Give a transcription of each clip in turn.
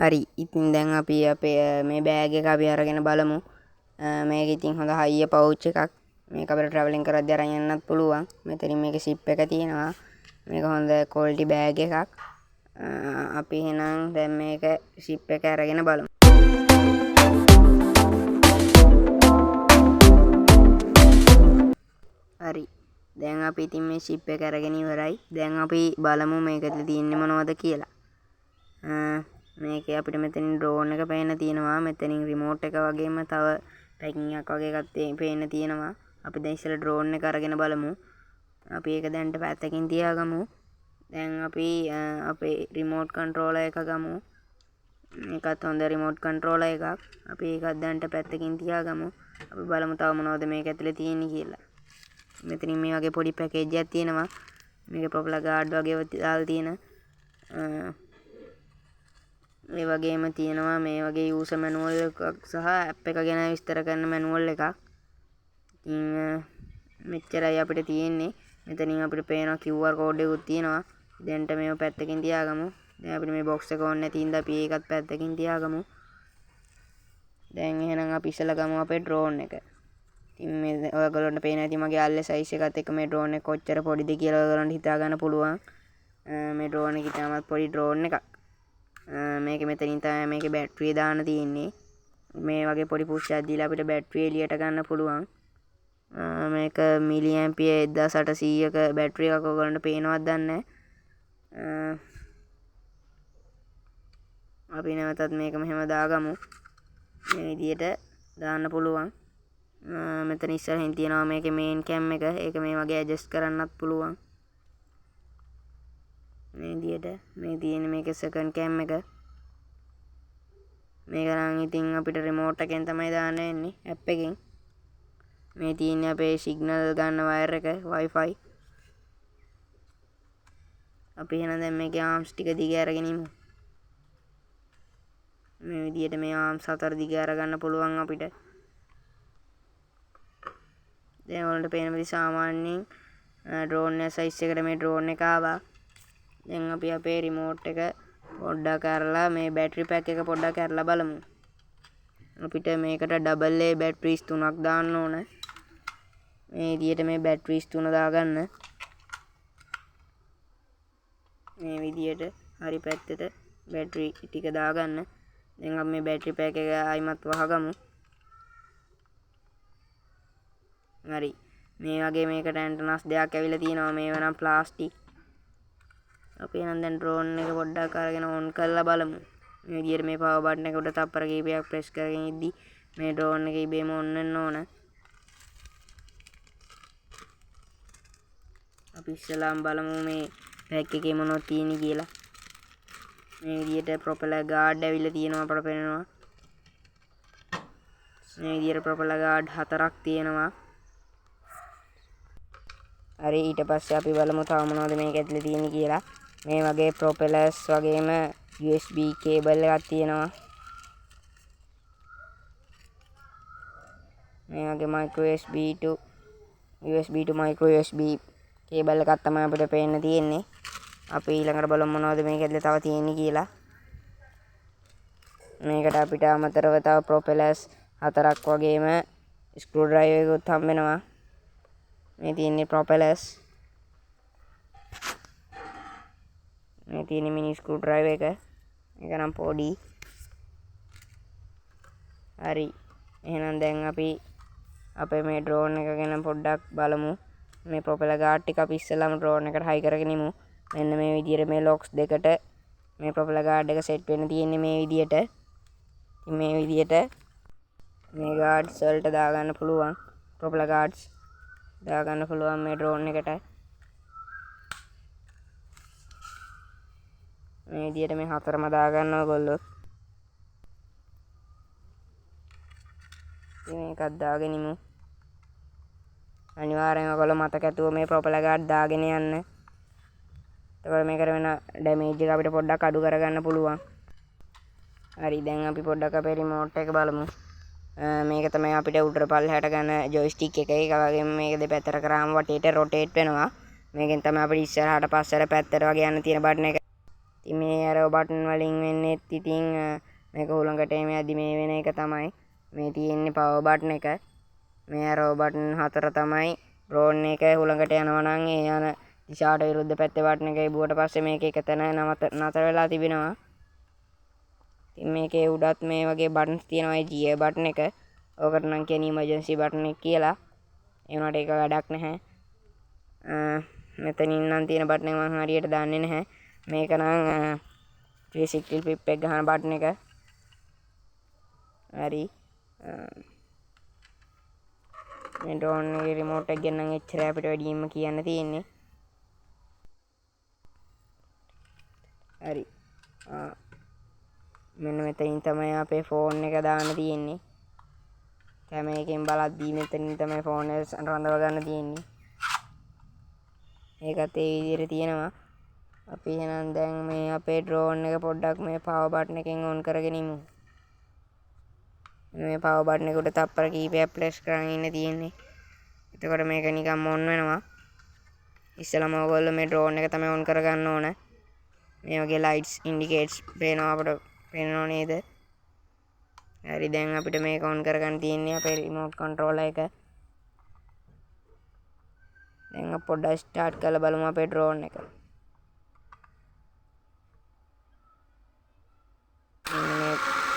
හරි ඉතින් දැන් අපි අපේ මේ බෑග් එක අපි අරගෙන බලමු. මේක ඉතින් හොඳ හයිය පවුච් එකක්. මේක අපිට ට්‍රැවලින් කරද්දී අරන් යන්නත් පුළුවන්. මෙතනින් මේකේ සිප් එක තියෙනවා. මේක හොඳ ක්වොලිටි බෑග් එකක්. අපි එහෙනම් දැන් මේක සිප් එක අරගෙන බලමු. හරි දැන් අපි ඉතින් මේ සිප් එක අරගෙන ඉවරයි. දැන් අපි බලමු මේකේ තියෙන්නේ මොනවද කියලා. මේකේ අපිට මෙතනින් ඩ්‍රෝන් එක පේන්න තියෙනවා. මෙතනින් රිමෝට් එක වගේම තව පැකින් එකක් වගේ එකක් පේන්න තියෙනවා. අපි දැන් ඉස්සෙල්ලා ඩ්‍රෝන් එක අරගෙන බලමු. අපි ඒක දැන්ට පැත්තකින් තියාගමු. දැන් අපි අපේ රිමෝට් කන්ට්‍රෝලර් එක ගමු. මේකත් හොඳ රිමෝට් කන්ට්‍රෝලර් එකක්. අපි ඒකත් දැන්ට පැත්තකින් තියාගමු. අපි බලමු තව මොනවද මේක ඇතුලේ තියෙන්නේ කියලා. මෙතනින් මේ වගේ පොඩි පැකේජ් එකක් තියෙනවා. මේකේ ප්‍රොපලර් ගාඩ් වගේ දාලා තියෙන ඒ වගේම තියෙනවා මේ වගේ යූසර් මැනුවල් එකක් සහ ඇප් එක ගැන විස්තර කරන මැනුවල් එකක්. ඉතින් මෙච්චරයි අපිට තියෙන්නේ. මෙතනින් අපිට පේනවා QR කෝඩ් එකකුත් තියෙනවා. දැන්ට මේව පැත්තකින් තියාගමු. දැන් අපිට මේ බොක්ස් එක ඕනේ නැති හින්දා අපි ඒකත් පැත්තකින් තියාගමු. දැන් එහෙනම් අපි ඉස්සලා ගමු අපේ ඩ්‍රෝන් එක. ඉතින් මේ ඔයගොල්ලන්ට පේන ඇති මගේ අල්ලේ සයිස් එකත් එක්ක මේ ඩ්‍රෝන් එක කොච්චර පොඩිද කියලා ඔයගොල්ලන්ට හිතා ගන්න පුළුවන්. මේ ඩ්‍රෝන් එක ඉතාමත් පොඩි ඩ්‍රෝන් එකක්. මේක මෙතනින් තමයි මේකේ බැටරිය දාන්න තියෙන්නේ. මේ වගේ පොඩි පුෂ් එකක් දීලා අපිට බැටරිය එළියට ගන්න පුළුවන්. මේක මිලි ඇම්පියර් 1800ක බැටරි එකක් ඔයගොල්ලන්ට පේනවද දන්නේ නැහැ. අපි නැවතත් මේක මෙහෙම දාගමු. මේ විදියට දාන්න පුළුවන්. මෙතන ඉස්සරහින් තියෙනවා මේකේ මේන් කැම් එක. ඒක මේ වගේ ඇඩ්ජස්ට් කරන්නත් පුළුවන්. මේ විදියට මේ තියෙන මේකේ සෙකන්ඩ් කැම් එක. මේක නම් ඉතින් අපිට රිමෝට් එකෙන් තමයි දාන්න වෙන්නේ ඇප් එකෙන්. මේ තියෙන්නේ අපේ සිග්නල් ගන්න වයර් එක Wi-Fi. අපි එහෙනම් දැන් මේකේ ආම්ස් ටික දිග අරගෙන ඉමු. මේ විදියට මේ ආම්ස් 4 දිග අරගන්න පුළුවන් අපිට. දැන් ඔයාලට පේන විදිහ සාමාන්‍යයෙන් ඩ්‍රෝන් එක සයිස් එකට මේ ඩ්‍රෝන් එක ආවා. දැන් අපි අපේ රිමෝට් එක පොඩ්ඩක් අරලා මේ බැටරි පැක් එක පොඩ්ඩක් අරලා බලමු. අපිට මේකට ඩබල් A බැටරිස් 3ක් දාන්න ඕන. මේ විදියට මේ බැටරිස් 3 දාගන්න. මේ විදියට හරි පැත්තට බැටරි ටික දාගන්න. දැන් අපි මේ බැටරි පැක් එක ආයිමත් වහගමු. හරි. මේ වගේ මේකට ඇන්ටනස් දෙකක් ඇවිල්ලා තියෙනවා. මේවා නම් ප්ලාස්ටික්. අපි එහෙනම් දැන් ඩ්‍රෝන් එක පොඩ්ඩක් අරගෙන ඔන් කරලා බලමු. මේ විදියට මේ පවර් බටන් එක උඩ තප්පර කීපයක් ප්‍රෙස් කරගෙන ඉද්දි මේ ඩ්‍රෝන් එක ඉබේම ඔන් වෙන්න ඕන. අපි ඉස්සලාම බලමු මේ පැක් එකේ මොනවද තියෙන්නේ කියලා. මේ විදියට ප්‍රොපෙලර් ගාඩ් ඇවිල්ලා තියෙනවා අපට පේනවා. මේ විදියට ප්‍රොපෙලර් ගාඩ් 4ක් තියෙනවා. හරි ඊට පස්සේ අපි බලමු තව මොනවද මේක ඇතුලේ තියෙන්නේ කියලා. මේ වගේ ප්‍රොපෙලර්ස් වගේම USB කේබල් එකක් තියෙනවා. මේ වගේ micro USB to micro USB cable එකක් තමයි අපිට පේන්න තියෙන්නේ. අපි ඊළඟට බලමු මොනවද මේක ඇතුලේ තව තියෙන්නේ කියලා. මේකට අපිට අමතරව තව ප්‍රොපෙලර්ස් 4ක් වගේම ස්ක්‍රූ ඩ්‍රයිවර් එකකුත් හම්බ වෙනවා. මේ තියෙන්නේ ප්‍රොපෙලර්ස්. මේ තියෙන්නේ මිනි ස්ක්‍රූ ඩ්‍රයිවර් එක. මේක නම් පොඩි. හරි. එහෙනම් දැන් අපි අපේ මේ ඩ්‍රෝන් එක ගැන පොඩ්ඩක් බලමු. මේ ප්‍රොපෙලර් ගාඩ් ටික අපි ඉස්සෙල්ලාම ඩ්‍රෝන් එකට හයි කරගෙන ඉමු. මෙන්න මේ විදියට මේ ලොක්ස් දෙකට මේ ප්‍රොපෙලර් ගාඩ් එක සෙට් වෙන්න තියෙන්නේ මේ විදියට. ඉතින් මේ විදියට මේ ගාඩ්ස් වලට දාගන්න පුළුවන්. ප්‍රොපෙලර් ගාඩ්ස් දාගන්න පුළුවන් මේ ඩ්‍රෝන් එකට. මේ විදියට මේ හතරම දාගන්න ඕගොල්ලෝ. ඉතින් මේකත් දාගෙන ඉමු. අනිවාර්යෙන්ම ඔයගොල්ලෝ මතක ඇතුව මේ ප්‍රොපෙලර් ගාඩ් දාගෙන යන්න. එතකොට මේකට වෙන ඩැමේජ් එක අපිට පොඩ්ඩක් අඩු කරගන්න පුළුවන්. හරි දැන් අපි පොඩ්ඩක් අපේ රිමෝට් එක බලමු. මේක තමයි අපිට උඩට පල්ලෙහාට ගන්න ජොයිස්ටික් එක. ඒක වගේම මේක දෙපැත්තට කරාම වටේට රොටේට් වෙනවා. මේකෙන් තමයි අපිට ඉස්සරහට පස්සට පැත්තට වගේ යන්න තියෙන බටන් එක. ඉතින් මේ ඇරෝ බටන් වලින් වෙන්නේත් ඉතින් මේක හුළඟට එමෙද්දි මේ වෙන එක තමයි මේ තියෙන්නේ පවර් බටන් එක. මේ ඇරෝ බටන් 4 තමයි ඩ්‍රෝන් එක හුළඟට යනවා නම් ඒ යන දිශාවට විරුද්ධ පැත්තේ බටන් එක ඉබුවට පස්සේ මේක එක තැන නතර වෙලා තිබෙනවා. ඉතින් මේකේ උඩත් මේ වගේ බටන්ස් තියෙනවා. GA බටන් එක. ඕකට නම් කියන්නේ ඉමර්ජන්සි බටන් එක කියලා. ඒ වුණාට ඒක වැඩක් නැහැ. මෙතනින් නම් තියෙන බටන් එක මම හරියට දන්නේ නැහැ. මේක නම් 360 ෆ්ලිප් එක ගහන බටන් එක. හරි. මේ ඩ්‍රෝන් එකේ රිමෝට් එක ගැන නම් එච්චර අපිට වැඩියෙන්ම කියන්න තියෙන්නේ. හරි. මෙන්න මෙතනින් තමයි අපේ ෆෝන් එක දාන්න තියෙන්නේ. කැමරේකින් බලද්දී මෙතනින් තමයි ෆෝන් එක රඳව ගන්න තියෙන්නේ. ඒකත් ඒ විදිහට තියෙනවා. අපි එහෙනම් දැන් මේ අපේ ඩ්‍රෝන් එක පොඩ්ඩක් මේ පවර් බටන් එකෙන් ඔන් කරගෙන ඉමු. මේ පවර් බටන් එක උඩ තප්පර කීපයක් ප්‍රෙස් කරගෙන ඉන්න තියෙන්නේ. එතකොට මේක නිකන් ඔන් වෙනවා. ඉස්සෙල්ලාම ඔයගොල්ලෝ මේ ඩ්‍රෝන් එක තමයි ඔන් කරගන්න ඕන. මේ වගේ ලයිට්ස් ඉන්ඩිකේට්ස් පේනවා අපිට පේනව නේද? හරි දැන් අපිට මේක ඔන් කරගන්න තියෙන්නේ අපේ රිමෝට් කන්ට්‍රෝලර් එක. දැන් අපි පොඩ්ඩක් ස්ටාර්ට් කරලා බලමු අපේ ඩ්‍රෝන් එක.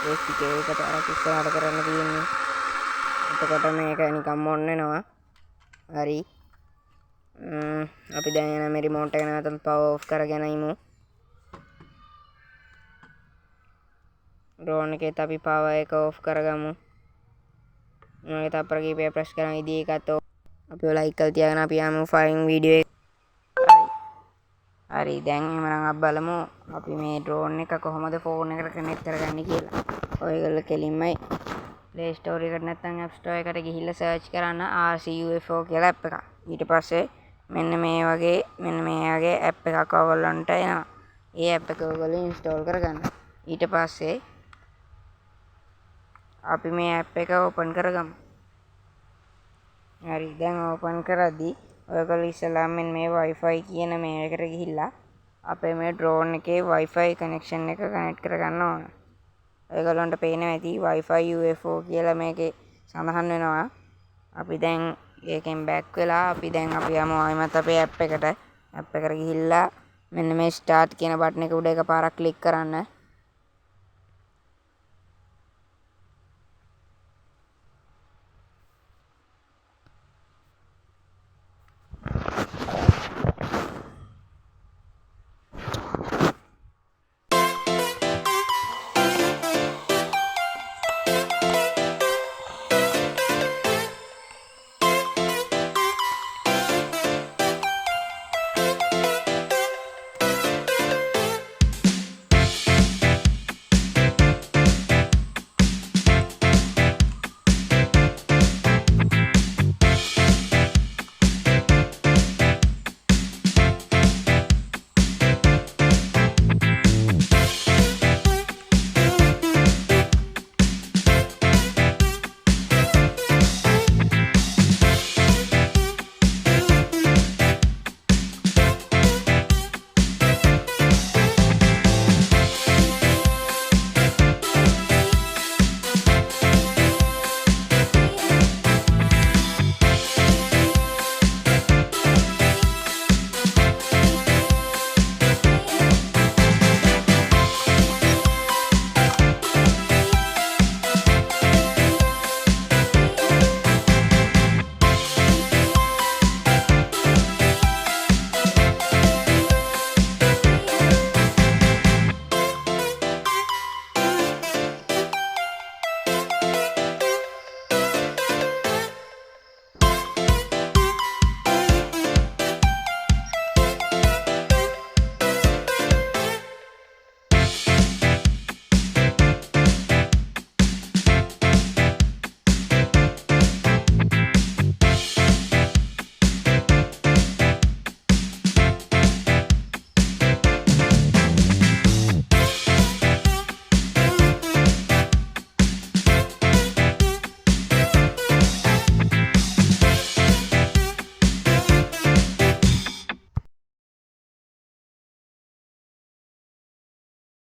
මේ ස්ටික් එකට අර ඉස්සරහට කරන්න තියෙන්නේ. එතකොට මේක නිකන් ඔන් වෙනවා. හරි. අපි දැන් එන මේ රිමෝට් එක නැවත පවර් ඔෆ් කරගෙන ඉමු. ඩ්‍රෝන් එකේත් අපි පවර් එක ඔෆ් කරගමු. මොනවාගේ තප්පර කීපයක් ප්‍රෙස් කරන විදිහ එකත් අපි ලයික් කරලා තියාගෙන අපි යමු ෆයිරින් වීඩියෝ එක. හරි දැන් එහෙනම් අපි බලමු අපි මේ ඩ්‍රෝන් එක කොහොමද ෆෝන් එකට කනෙක්ට් කරගන්නේ කියලා. ඔයගොල්ලෝ කෙලින්මයි Play Store එකට නැත්නම් App Store එකට ගිහිල්ලා සර්ච් කරන්න RCUFO කියලා app එකක්. ඊට පස්සේ මෙන්න මේ වගේ app එකක් ඔයගොල්ලන්ට එනවා. ඒ app එක ඔයගොල්ලෝ install කරගන්න. ඊට පස්සේ අපි මේ app එක open කරගමු. හරි දැන් open කරද්දී ඔයගොල්ලෝ ඉස්සෙල්ලාම මේ Wi-Fi කියන මේකට ගිහිල්ලා අපේ මේ drone එකේ Wi-Fi connection එක connect කරගන්න ඕන. ඔයගොල්ලන්ට පේනවා ඇති Wi-Fi UFO කියලා මේකේ සඳහන් වෙනවා. අපි දැන් ඒකෙන් back වෙලා අපි යමු ආයෙමත් අපේ app එකට. app එකට ගිහිල්ලා මෙන්න මේ start කියන බටන් එක උඩ එකපාරක් click කරන්න.